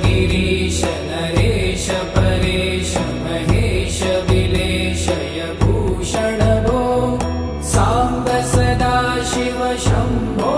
गिरीश नरेश परेश महेश विलेशय भूषण भो साम्ब सदा शिव शम्भो